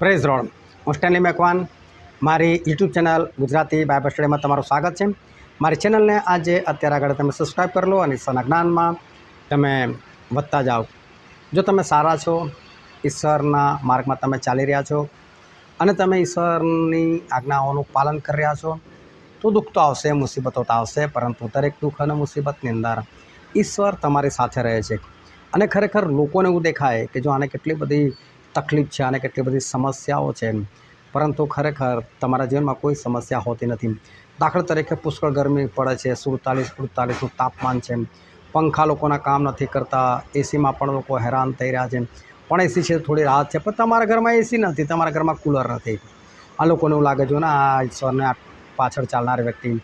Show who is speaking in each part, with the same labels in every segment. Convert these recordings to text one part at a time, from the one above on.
Speaker 1: Praise road. હું Stanley Macwan. મારી YouTube channel Gujarati Bible સ્ટડીમાં તમારું સ્વાગત છે. મારી ચેનલને આજે અત્યારે આગળ તમે સબસ્ક્રાઈબ કરી લો અને ઈશ્વરના જ્ઞાનમાં તમે વધતા જાઓ. જો તમે સારા છો, ઈશ્વરના માર્ગમાં તમે ચાલી રહ્યા છો અને તમે ઈશ્વરની આજ્ઞાઓનું પાલન કરી રહ્યા છો, તો દુઃખ તો આવશે, મુસીબતો તો આવશે, પરંતુ દરેક દુઃખ અને મુસીબતની અંદર ઈશ્વર તમારી સાથે રહે છે. અને ખરેખર લોકોને એવું દેખાય કે જો આને કેટલી બધી તકલીફ છે, આને કેટલી બધી સમસ્યાઓ છે, પરંતુ ખરેખર તમારા જીવનમાં કોઈ સમસ્યા હોતી નથી. દાખલા તરીકે પુષ્કળ ગરમી પડે છે, 47-48નું તાપમાન છે, પંખા લોકોના કામ નથી કરતા, એસીમાં પણ લોકો હેરાન થઈ રહ્યા છે. પણ એસી છે થોડી રાહત છે, પણ તમારા ઘરમાં એસી નથી, તમારા ઘરમાં કૂલર નથી. આ લોકોને એવું લાગે જો ને આ ઈશ્વરને પાછળ ચાલનાર વ્યક્તિ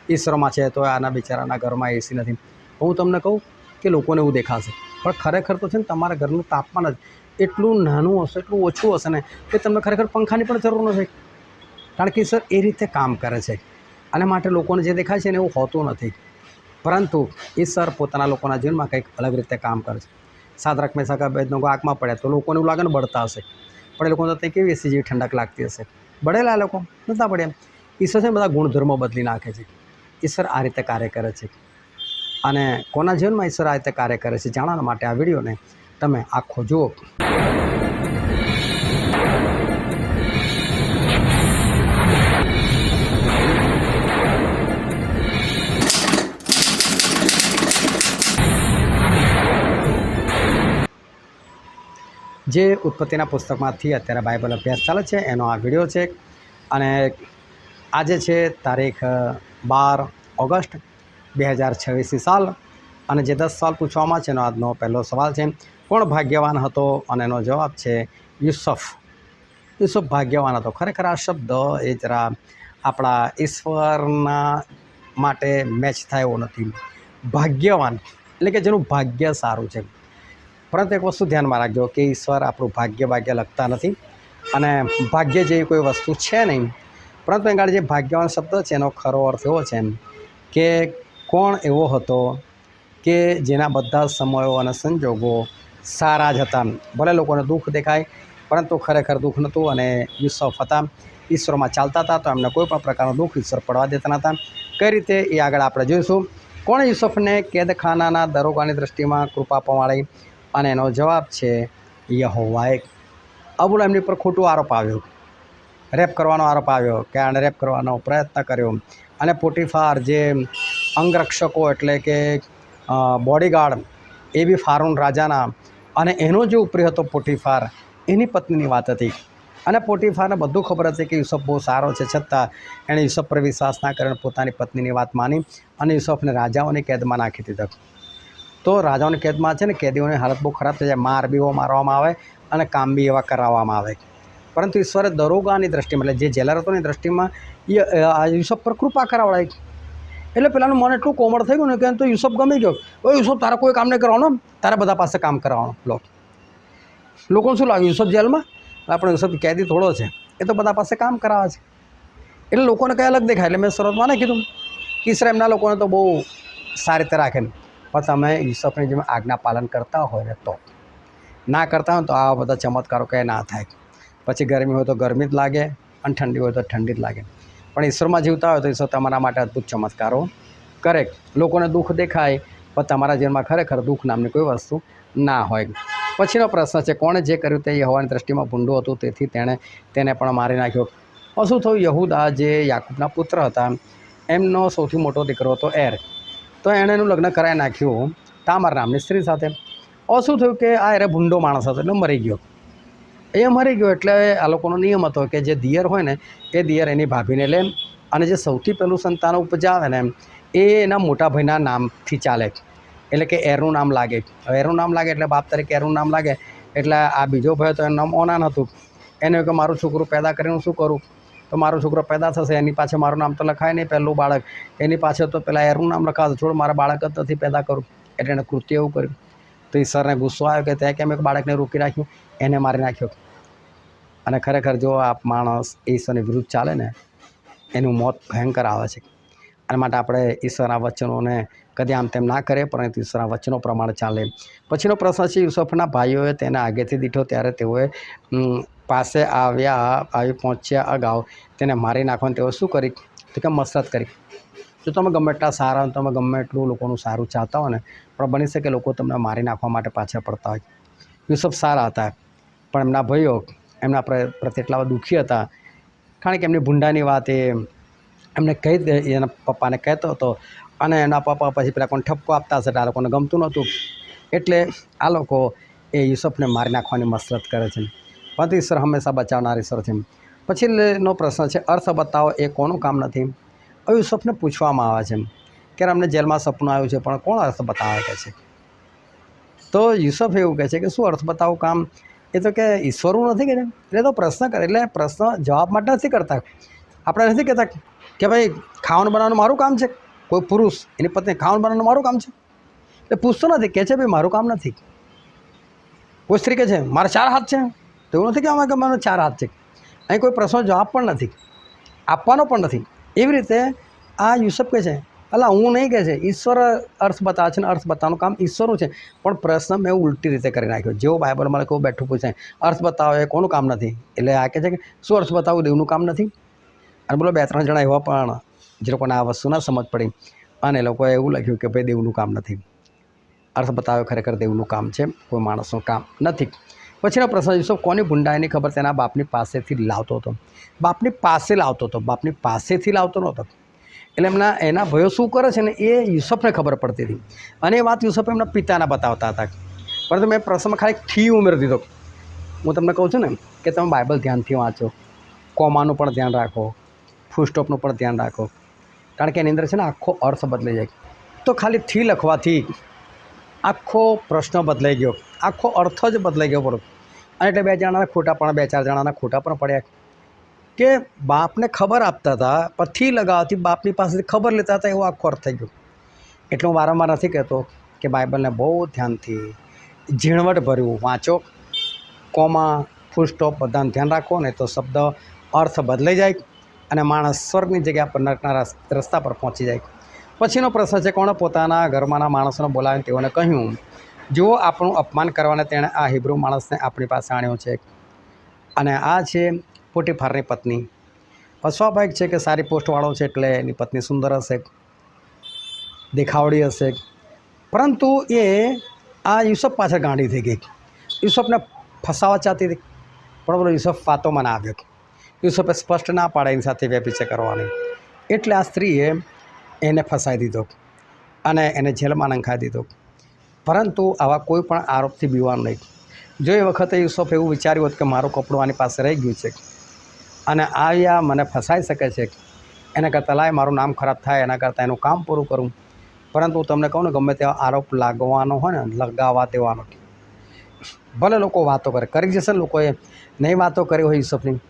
Speaker 1: ઈશ્વરમાં છે તો આના બિચારાના ઘરમાં એસી નથી. હું તમને કહું કે લોકોને એવું દેખાશે, પણ ખરેખર તો છે ને તમારા ઘરનું તાપમાન જ એટલું નાનું હશે, એટલું ઓછું હશે ને કે તમને ખરેખર પંખાની પણ જરૂર નથી. કારણ કે ઈશ્વર એ રીતે કામ કરે છે. અને માટે લોકોને જે દેખાય છે ને એવું હોતું નથી, પરંતુ ઈશ્વર પોતાના લોકોના જીવનમાં કંઈક અલગ રીતે કામ કરે છે. સાદરાક મેસાક અબેદનગો આગમાં પડ્યા તો લોકોને એવું લાગે ને બળતા હશે, પણ એ લોકોને તો કેવી એસી જેવી ઠંડક લાગતી હશે. બળેલા લોકો નહોતા પડ્યા. ઈશ્વર છે ને બધા ગુણધર્મો બદલી નાખે છે. ઈશ્વર આ રીતે કાર્ય કરે છે. અને કોના જીવનમાં ઈશ્વર આ રીતે કાર્ય કરે છે જાણવા માટે આ વિડીયોને તમે આખો જુઓ. જે ઉત્પત્તિના પુસ્તકમાંથી અત્યારે બાઇબલ અભ્યાસ ચાલે છે એનો આ વિડીયો છે. અને આજે છે તારીખ 12 ઓગસ્ટ 2026 સાલ. અને જે 10 સાલ પૂછવામાં છે એનો આજનો પહેલો સવાલ છે, કોણ ભાગ્યવાન હતો? અને એનો જવાબ છે યુસુફ. યુસુફ ભાગ્યવાન હતો. ખરેખર આ શબ્દ એ જરા આપણા ઈશ્વરના માટે મેચ થાય એવો નથી. ભાગ્યવાન એટલે કે જેનું ભાગ્ય સારું છે. પરંતુ એક વસ્તુ ધ્યાનમાં રાખજો કે ઈશ્વર આપણું ભાગ્ય લખતા નથી, અને ભાગ્ય જેવી કોઈ વસ્તુ છે નહીં. પરંતુ આગળ જે ભાગ્યવાન શબ્દ છે એનો ખરો અર્થ એવો છે કે કોણ એવો હતો કે જેના બધા સમયો અને સંજોગો સારા જ હતા. ભલે લોકોને દુઃખ દેખાય, પરંતુ ખરેખર દુઃખ નહોતું. અને યુસુફ હતા, ઈશ્વરમાં ચાલતા હતા, તો એમને કોઈ પણ પ્રકારનું દુઃખ ઈશ્વર પડવા દેતા નહોતા. કઈ રીતે એ આગળ આપણે જોઈશું. કોણે યુસુફને કેદખાનાના દરોગાની દૃષ્ટિમાં કૃપા પમાડી? અને એનો જવાબ છે યહોવાએ. અબુલ એમની પર ખોટું આરોપ આવ્યો, રેપ કરવાનો આરોપ આવ્યો કે આણે રેપ કરવાનો પ્રયત્ન કર્યો. અને પોટીફાર જે અંગરક્ષકો એટલે કે બોડીગાર્ડ એ બી ફારૂન રાજાના, અને એનો જે ઉપરી હતો પોટીફાર, એની પત્નીની વાત હતી. અને પોટીફારને બધું ખબર હતી કે યુસુફ બહુ સારો છે, છતાં એણે યુસુફ પર વિશ્વાસ ના કરીને પોતાની પત્નીની વાત માની અને યુસુફને રાજાઓની કેદમાં નાખી દીધો. તો રાજાઓની કેદમાં છે ને કેદીઓની હાલત બહુ ખરાબ થઈ જાય, માર બી એવો મારવામાં આવે અને કામ બી એવા કરાવવામાં આવે. પરંતુ ઈશ્વરે દરોગાની દ્રષ્ટિમાં એટલે જે જેલર હતોની દ્રષ્ટિમાં યુસુફ પર કૃપા કરાવડાવી. એટલે પેલાનું મન એટલું કોમળ થઈ ગયું ને કે તો યુસુફ ગમી ગયો. યુસુફ તારે કોઈ કામ નહીં કરવાનું, તારે બધા પાસે કામ કરાવવાનું. લોકોને શું લાગ્યું યુસુફ જેલમાં, આપણે યુસુફ કેદી થોડો છે, એ તો બધા પાસે કામ કરાવે છે. એટલે લોકોને કંઈ અલગ દેખાય. એટલે મેં શરૂઆતમાં નહીં કીધું કે ઈશ્વર એમના લોકોને તો બહુ સારી રીતે રાખે. પણ તમે યુસુફની જેમ આજ્ઞા પાલન કરતા હોય ને તો, ના કરતા હોય તો આવા બધા ચમત્કારો કંઈ ના થાય. પછી ગરમી હોય તો ગરમી જ લાગે અને ઠંડી હોય તો ઠંડી જ લાગે. પણ ઈશ્વરમાં જીવતા હોય તો ઈશ્વર તમારા માટે અદ્ભુત ચમત્કારો કરે. લોકોને દુઃખ દેખાય, પણ તમારા જીવનમાં ખરેખર દુઃખ નામની કોઈ વસ્તુ ના હોય. પછીનો પ્રશ્ન છે, કોણે જે કર્યું તે યહોવાની દૃષ્ટિમાં ભૂંડું હતું, તેથી તેને પણ મારી નાખ્યો. શું થયું? યહૂદા જે યાકૂબના પુત્ર હતા, એમનો સૌથી મોટો દીકરો હતો એર. તો એણે એનું લગ્ન કરાવી નાખ્યું તામાર નામની સ્ત્રી સાથે. શું થયું કે આ એરે ભૂંડો માણસ હતો એટલે મરી ગયો. એ મરી ગયો એટલે આ લોકોનો નિયમ હતો કે જે દિયર હોય ને એ દિયર એની ભાભીને લે, અને જે સૌથી પહેલું સંતાન ઉપજાવે ને એ એના મોટા ભાઈના નામથી ચાલે. એટલે કે એરનું નામ લાગે. હવે એરનું નામ લાગે એટલે બાપ તરીકે એરનું નામ લાગે. એટલે આ બીજો ભાઈ તો એનું નામ ઓનાન હતું. એને કે મારું છોકરું પેદા કરીને હું શું કરું? તો મારો છોકરો પેદા થશે, એની પાછળ મારું નામ તો લખાય નહીં, પહેલું બાળક એની પાછળ તો પેલા એરનું નામ લખાવશે. છોડ, મારા બાળક જ નથી પેદા કરું. એટલે એણે કૃત્ય એવું કર્યું. તો ઈશ્વરને ગુસ્સો આવ્યો કે ત્યાં કેમ એક બાળકને રોકી રાખ્યું, એને મારી નાખ્યો. અને ખરેખર જો આ માણસ ઈશ્વરની વિરુદ્ધ ચાલે ને એનું મોત ભયંકર આવે છે. અને માટે આપણે ઈશ્વરના વચનોને કદી આમ તેમ ના કરે, પરંતુ ઈશ્વરના વચનો પ્રમાણે ચાલે. પછીનો પ્રશ્ન છે, યુસુફના ભાઈઓએ તેને આગેથી દીઠો ત્યારે તેઓએ પાસે આવી પહોંચ્યા અગાઉ તેને મારી નાખવાનું તેઓ શું કરી તો કે મસરત કરી. જો તમે ગમે એટલા સારા હોય, તમે ગમે એટલું લોકોનું સારું ચાહતા હોય ને, પણ બની શકે લોકો તમને મારી નાખવા માટે પાછળ પડતા હોય. યુસુફ સારા હતા, પણ એમના ભાઈઓ એમના પ્રત્યે એટલા દુઃખી હતા, કારણ કે એમની ભૂંડાની વાત એમને કહી એના પપ્પાને કહેતો હતો, અને એના પપ્પા પછી પેલા કોઈને ઠપકો આપતા હશે એટલે આ લોકોને ગમતું નહોતું, એટલે આ લોકો એ યુસુફને મારી નાખવાની મસરત કરે છે. પરંતુ ઈશ્વર હંમેશા બચાવનાર ઈશ્વર છે. પછીનો પ્રશ્ન છે, અર્થ બતાવો એ કોનું કામ નથી. હવે યુસુફને પૂછવામાં આવે છે કે અમને જેલમાં સપનું આવ્યું છે, પણ કોણ અર્થ બતાવે કે છે. તો યુસુફ એવું કહે છે કે શું અર્થ બતાવું કામ, એ તો કે ઈશ્વરનું નથી કે એટલે તો પ્રશ્ન કરે, એટલે પ્રશ્ન જવાબ માટે નથી કરતા. આપણે નથી કહેતા કે ભાઈ ખાવાનું બનાવવાનું મારું કામ છે, કોઈ પુરુષ એની પત્ની ખાવાનું બનાવવાનું મારું કામ છે, એટલે પૂછતો નથી, કહે છે ભાઈ મારું કામ નથી. કોઈ સ્ત્રી કહે છે મારા 4 હાથ છે, તો એવું નથી કે મારા 4 હાથ છે. અહીં કોઈ પ્રશ્નનો જવાબ પણ નથી, આપવાનો પણ નથી. એવી રીતે આ યુસુફ કહે છે અલા હું નહીં કહે છે, ઈશ્વર અર્થ બતાવે છે, ને અર્થ બતાવવાનું કામ ઈશ્વરનું છે. પણ પ્રશ્ન મેં ઉલટી રીતે કરી નાખ્યો. જેવો બાઇબલમાં કોઈ બેઠું પૂછે અર્થ બતાવો એ કોનું કામ નથી, એટલે આ કહે છે કે શું અર્થ બતાવવું દેવનું કામ નથી. અને બોલો 2-3 જણા એવા પણ જે લોકોને આ વસ્તુ ના સમજ પડી, અને એ લોકોએ એવું લખ્યું કે ભાઈ દેવનું કામ નથી. અર્થ બતાવે ખરેખર દેવનું કામ છે, કોઈ માણસનું કામ નથી. પછીનો પ્રશ્ન, યુસુફ કોની ભૂંડાઈની ખબર તેના બાપની પાસેથી લાવતો હતો. બાપની પાસે લાવતો હતો, બાપની પાસેથી લાવતો નહોતો. એટલે એના ભયો શું કરે છે ને એ યુસુફને ખબર પડતી હતી, અને એ વાત યુસુફ એમના પિતાને બતાવતા હતા. પરંતુ મેં પ્રશ્નમાં ખાલી થી ઉમેરી દીધો. હું તમને કહું છું ને કે તમે બાઇબલ ધ્યાનથી વાંચો, કોમાનું પણ ધ્યાન રાખો, ફૂલ સ્ટોપનું પણ ધ્યાન રાખો, કારણ કે એની અંદર છે ને આખો અર્થ બદલાઈ જાય. તો ખાલી થી લખવાથી આખો પ્રશ્ન બદલાઈ ગયો, આખો અર્થ જ બદલાઈ ગયો બરોબર. અને એટલે 2 જણાના ખોટા પણ 2-4 જણાના ખોટા પણ પડ્યા કે બાપને ખબર આપતા હતા, પછી લગાવવાથી બાપની પાસેથી ખબર લેતા હતા, એવો આખો અર્થ થઈ ગયો. એટલે હું વારંવાર નથી કહેતો કે બાઇબલને બહુ ધ્યાનથી ઝીણવટભર્યું વાંચો, કોમા ફૂલ સ્ટોપ બધાને ધ્યાન રાખો, ને તો શબ્દ અર્થ બદલાઈ જાય અને માણસ સ્વર્ગની જગ્યા પર નરકના રસ્તા પર પહોંચી જાય. પછીનો પ્રશ્ન છે, કોણે પોતાના ઘરમાંના માણસોને બોલાવીને તેઓને કહ્યું જુઓ આપણું અપમાન કરવાને તેણે આ હિબ્રુ માણસને આપણી પાસે આણ્યો છે. અને આ છે પોટીફારની પત્ની. સ્વાભાવિક છે કે સારી પોસ્ટવાળો છે એટલે એની પત્ની સુંદર હશે, દેખાવડી હશે, પરંતુ એ આ યુસુફ પાછળ ગાંડી થઈ ગઈ. યુસુફને ફસાવા ચાહતી હતી, પણ બોલો યુસુફ વાતોમાં ના આવ્યો. યુસુફે સ્પષ્ટ ના પાડે એની સાથે વ્યભિચાર કરવાની, એટલે આ સ્ત્રીએ એને ફસાઈ દીધો અને એને જેલમાં નંખાઈ દીધો. પરંતુ આવા કોઈ પણ આરોપથી બીવાનું નહીં. જો એ વખતે યુસુફ એવું વિચાર્યું હોત કે મારું કપડું આની પાસે રહી ગયું છે અને આવ્યા મને ફસાઈ શકે છે, એના કરતાં લાય મારું નામ ખરાબ થાય એના કરતાં એનું કામ પૂરું કરું. પરંતુ હું તમને કહું ને, ગમે તેવા આરોપ લાગવાનો હોય ને લગાવવા દેવાનો, ભલે લોકો વાતો કરી જશે ને, લોકોએ નહીં વાતો કરી હોય યુસુફની,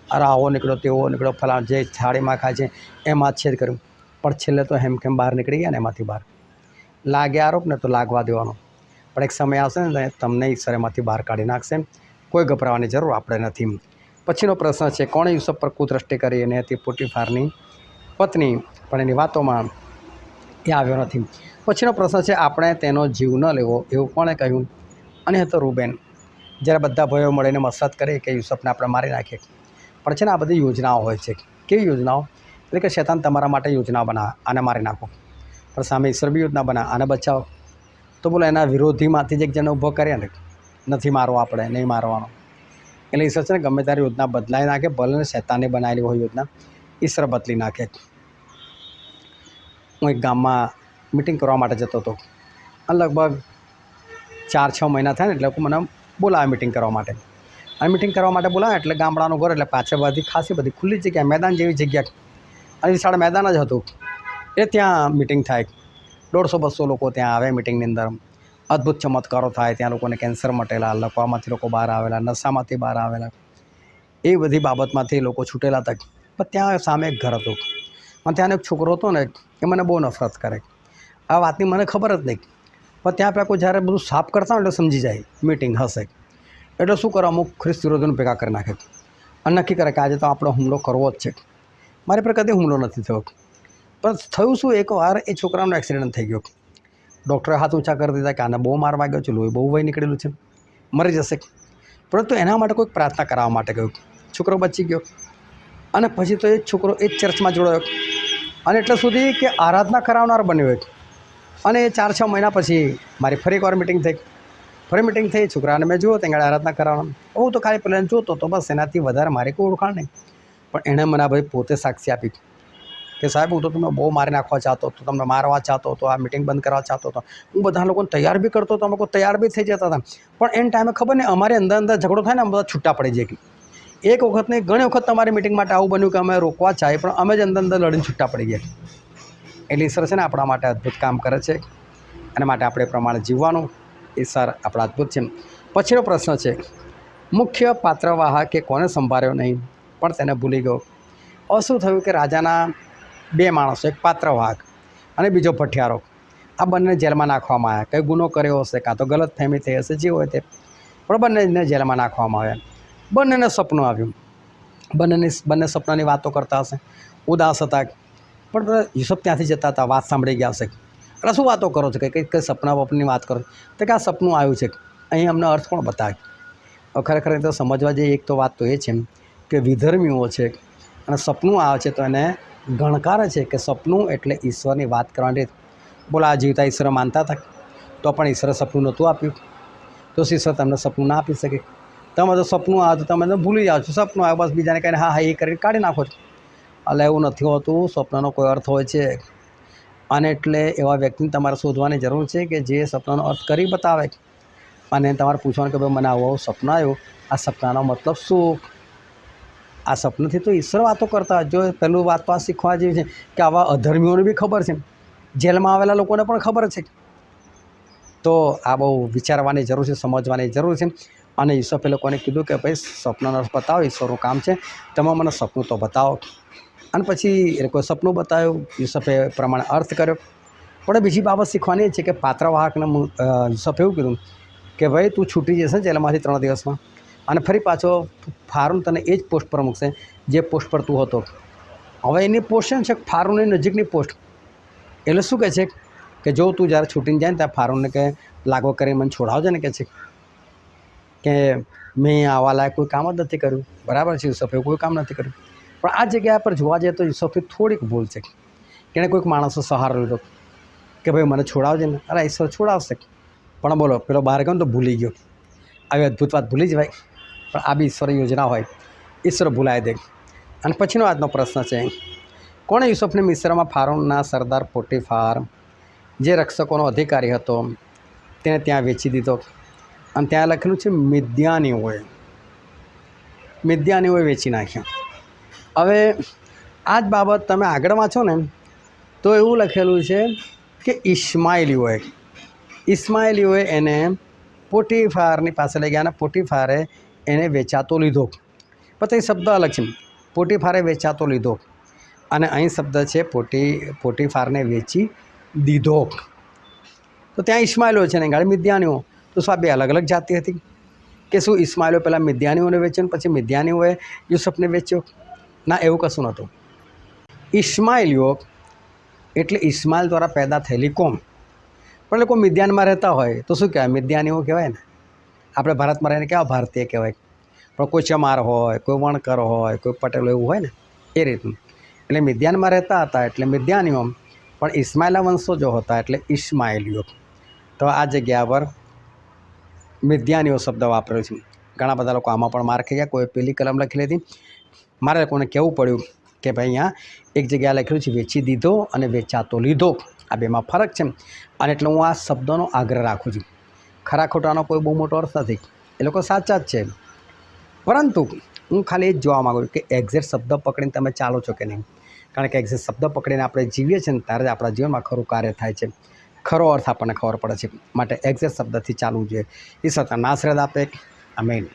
Speaker 1: અરે આવો નીકળ્યો તેવો નીકળ્યો ફલાણ, જે થાળીમાં ખાય છે એમાં છેદ કર્યું, પણ છેલ્લે તો હેમખેમ બહાર નીકળી ગયા ને એમાંથી બહાર. લાગે આરોપ ને તો લાગવા દેવાનો, પણ એક સમય આવશે ને તમને ઈશ્વર એમાંથી બહાર કાઢી નાખશે. કોઈ ગભરાવાની જરૂર આપણે નથી. પછીનો પ્રશ્ન છે, કોણે યુસુફ પર કુદ્રષ્ટિ કરી, અને હતી પોટીફારની પત્ની, પણ એની વાતોમાં એ આવ્યો નથી. પછીનો પ્રશ્ન છે, આપણે તેનો જીવ ન લેવો એવું કોણે કહ્યું, અને હતો રૂબેન. જ્યારે બધા ભાઈઓ મળીને મસરત કરી કે યુસુફને આપણે મારી નાખીએ. પણ છે ને આ બધી યોજનાઓ હોય છે. કેવી યોજનાઓ? એટલે કે શૈતાન તમારા માટે યોજના બનાવે, આને મારી નાખો, પણ સામે ઈશ્વર બી યોજના બનાવે, આને બચાવો. તો બોલો એના વિરોધીમાંથી જ એક જણને ઊભો કર્યા ને, નથી મારવો આપણે, નહીં મારવાનો. એટલે ઈશ્વર છે ને ગમે ત્યારે યોજના બદલાઈ નાખે, ભલે ને શૈતાને બનાવેલી હોય યોજના, ઈશ્વર બદલી નાખે. હું એક ગામમાં મિટિંગ કરવા માટે જતો હતો, અને લગભગ 4-6 મહિના થાય ને એટલે લોકો મને બોલાવે મિટિંગ કરવા માટે. અને મિટિંગ કરવા માટે બોલાવે એટલે ગામડાનું ઘર, એટલે પાછળ બધી ખાસી બધી ખુલ્લી જગ્યા, મેદાન જેવી જગ્યા, અને વિશાળ મેદાન જ હતું. એ ત્યાં મિટિંગ થાય, 150-200 લોકો ત્યાં આવે મિટિંગની અંદર. અદ્ભુત ચમત્કારો થાય ત્યાં, લોકોને કેન્સર મટેલા, લકવામાંથી લોકો બહાર આવેલા, નશામાંથી બહાર આવેલા, એ બધી બાબતમાંથી લોકો છૂટેલા હતા. પણ ત્યાં સામે એક ઘર હતું, અને ત્યાં એક છોકરો હતો ને એ મને બહુ નફરત કરે. આ વાતની મને ખબર જ નહીં, પણ ત્યાં પેલા કોઈ જ્યારે બધું સાફ કરતા હોય એટલે સમજી જાય મિટિંગ હશે. એટલે શું કરે, અમુક ખ્રિસ્ત વિરોધીઓને ભેગા કરી નાખે અને નક્કી કરે કે આજે તો આપણો હુમલો કરવો જ છે. મારી પર કદી હુમલો નથી થયો, પણ થયું શું, એકવાર એ છોકરાનો એક્સિડન્ટ થઈ ગયો. ડૉક્ટરે હાથ ઊંચા કરી દીધા કે આને બહુ માર વાગ્યો છે, લોહી બહુ વહી નીકળેલું છે, મરી જશે. પરંતુ એના માટે કોઈક પ્રાર્થના કરાવવા માટે ગયું. છોકરો બચી ગયો અને પછી તો એ છોકરો એ જ ચર્ચમાં જોડાયો અને એટલે સુધી કે આરાધના કરાવનાર બન્યો એક. અને 4-6 મહિના પછી મારી ફરી એકવાર મિટિંગ થઈ. ફરી મિટિંગ થઈ, છોકરાને મેં જોયો ત્યાં આરાધના કરાવવાનું. હું તો ખાલી પેલા જોતો તો બસ, એનાથી વધારે મારી કોઈ ઓળખાણ નહીં. પણ એણે મને ભાઈ પોતે સાક્ષી આપી કે સાહેબ હું તો તમને બહુ મારી નાખવા ચાહતો હતો, તમને મારવા ચાહતો હતો, આ મિટિંગ બંધ કરવા ચાહતો હતો. હું બધા લોકોને તૈયાર બી કરતો હતો, અમે લોકો તૈયાર બી થઈ જતા હતા. પણ એન ટાઈમે ખબર નહીં અમારે અંદર ઝઘડો થાય ને અમે બધા છૂટા પડી જાય. એક વખત નહીં, ઘણી વખત તમારી મિટિંગ માટે આવું બન્યું કે અમે રોકવા ચાહીએ પણ અમે જ અંદર લડીને છૂટા પડી ગયા. એટલે ઈશ્વર છે ને આપણા માટે અદ્ભુત કામ કરે છે અને માટે આપણે એ પ્રમાણે જીવવાનું. ઈશ્વર આપણા અદ્ભુત છે. પછીનો પ્રશ્ન છે, મુખ્ય પાત્રવાહક કે કોને સંભાળ્યો નહીં પણ તેને ભૂલી ગયો. હવે શું થયું કે રાજાના 2 માણસો, એક પાત્રવાહક અને બીજો ભઠિયારો, આ બંને જેલમાં નાખવામાં આવ્યા. કંઈ ગુનો કર્યો હશે, કાં તો ગલત ફહેમી થઈ હશે, જે હોય તે, પણ બંનેને જેલમાં નાખવામાં આવ્યા. બંનેને સપનું આવ્યું. બંને સપનાની વાતો કરતા હશે, ઉદાસ હતા. પણ યુસુફ ત્યાંથી જતા હતા, વાત સાંભળી ગયા હશે. એટલે શું વાતો કરો છો કે કંઈ સપના વપની વાત કરો તો કે આ સપનું આવ્યું છે, અહીં અમને અર્થ પણ બતાવે. ખરેખર તો સમજવા જઈએ એક તો વાત તો એ છે કે વિધર્મીઓ છે અને સપનું આવે છે તો એને ગણકારે છે કે સપનું એટલે ઈશ્વરની વાત કરવાની રીત. બોલા જીવતા ઈશ્વર માનતા હતા તો પણ ઈશ્વરે સપનું નહોતું આપ્યું, તો ઈશ્વર તમને સપનું ના આપી શકે. તમે તો સપનું આવે તો તમે તો ભૂલી જાઓ છો. સપનું આવે બસ બીજાને કહીને હા એ કરીને કાઢી નાખો છો. એટલે એવું નથી હોતું, સ્વપ્નનો કોઈ અર્થ હોય છે. અને એટલે એવા વ્યક્તિને તમારે શોધવાની જરૂર છે કે જે સપનાનો અર્થ કરી બતાવે અને તમારે પૂછવાનું કે ભાઈ મને આવું સપનું આવ્યું, આ સપનાનો મતલબ શું? આ સપનથી તો ઈશ્વર વાતો કરતા. જો પહેલું વાત તો આ શીખવા જેવી છે કે આવા અધર્મીઓને બી ખબર છે, જેલમાં આવેલા લોકોને પણ ખબર છે. તો આ બહુ વિચારવાની જરૂર છે, સમજવાની જરૂર છે. અને યુસુફે લોકોને કીધું કે ભાઈ સપનાનો અર્થ બતાવો, ઈશ્વરનું કામ છે, તમે મને સપનું તો બતાવો. અને પછી એ લોકોએ સપનું બતાવ્યું, યુસુફે પ્રમાણે અર્થ કર્યો. પણ બીજી બાબત શીખવાની એ છે કે પાત્રવાહકને યુસુફે એવું કીધું કે ભાઈ તું છૂટી જશે જેલમાંથી 3 દિવસમાં અને ફરી પાછો ફારૂન તને એ જ પોસ્ટ પર મૂકશે જે પોસ્ટ પર તું હતો. હવે એની પોસ્ટ છે ફારૂનની નજીકની પોસ્ટ. એટલે શું કહે છે કે જો તું જ્યારે છૂટીને જાય ને ત્યાં ફારૂનને કે લાગો કરીને મને છોડાવજે ને, કહે છે કે મેં આવા લાયક કોઈ કામ જ નથી કર્યું. બરાબર છે, યુસુફે કોઈ કામ નથી કર્યું. પણ આ જગ્યા પર જોવા જઈએ તો યુસુફે થોડીક ભૂલ છે. એણે કોઈક માણસો સહારો લીધો કે ભાઈ મને છોડાવજે ને. અરે ઈશ્વર છોડાવશે, પણ બોલો પેલો બહાર ગયો ને તો ભૂલી ગયો. આવી અદ્ભુત વાત ભૂલી જવાય, પણ આ બી ઈશ્વરની યોજના હોય, ઈશ્વર ભૂલાય દે. અને પછીનો આજનો પ્રશ્ન છે, કોણે યુસુફને મિસ્રમાં ફારૂનના સરદાર પોટીફાર જે રક્ષકોનો અધિકારી હતો તેને ત્યાં વેચી દીધો? અને ત્યાં લખેલું છે મિદ્યાનીઓએ વેચી નાખ્યા. હવે આ જ બાબત તમે આગળ વાંચો ને તો એવું લખેલું છે કે ઇસ્માઇલીઓએ એને પોટીફારની પાસે લઈ ગયા અને પોટીફારે એને વેચાતો લીધો. પછી શબ્દ અલગ છે, પોટીફારે વેચાતો લીધો અને અહીં શબ્દ છે પોટીફારને વેચી દીધો. તો ત્યાં ઇસ્માઇલીઓ છે ને ગાડી મિદ્યાનીઓ. તો શું આ બે અલગ અલગ જાતિ હતી કે શું ઇસ્માઇલીઓ પહેલાં મિદ્યાનીઓને વેચ્યો ને પછી મિદ્યાનીઓએ યુસુફને વેચ્યો? ના, એવું કશું નહોતું. ઇસ્માઇલીઓ એટલે ઇસ્માઇલ દ્વારા પેદા થયેલી કોમ. પણ લોકો મિદ્યાનમાં રહેતા હોય તો શું કહેવાય? મિદ્યાનીઓ કહેવાય ને. આપણે ભારતમાં રહીને કેવા ભારતીય કહેવાય. પણ કોઈ ચમાર હોય, કોઈ વણકર હોય, કોઈ પટેલો એવું હોય ને એ રીતનું. એટલે મિદ્યાનમાં રહેતા હતા એટલે મિદ્યાનીઓ, પણ ઇસ્માઇલના વંશજો હતા એટલે ઇસ્માઇલીઓ. તો આ જગ્યા પર મિદ્યાનીઓ શબ્દ વાપર્યો છે. ઘણા બધા લોકો આમાં પણ માર ખાઈ ગયા, કોઈ પેલી કલમ લખી લીધી. મારે લોકોને કહેવું પડ્યું કે ભાઈ અહીંયા એક જગ્યાએ લખેલું છે વેચી દીધો અને વેચાતો લીધો. આ બેમાં ફરક છે. અને એટલે હું આ શબ્દોનો આગ્રહ રાખું છું. ખરા ખોટાનો કોઈ બહુ મોટો અર્થ નથી, એ લોકો સાચા જ છે. પરંતુ હું ખાલી એ જ જોવા માગું છું કે એક્ઝેક્ટ શબ્દ પકડીને તમે ચાલો છો કે નહીં. કારણ કે એક્ઝેક્ટ શબ્દ પકડીને આપણે જીવીએ છીએ ને ત્યારે જ આપણા જીવનમાં ખરું કાર્ય થાય છે, ખરો અર્થ આપણને ખબર પડે છે. માટે એક્ઝેક્ટ શબ્દથી ચાલવું જોઈએ. ઈશ્વર નાસરત આપે. આમેન.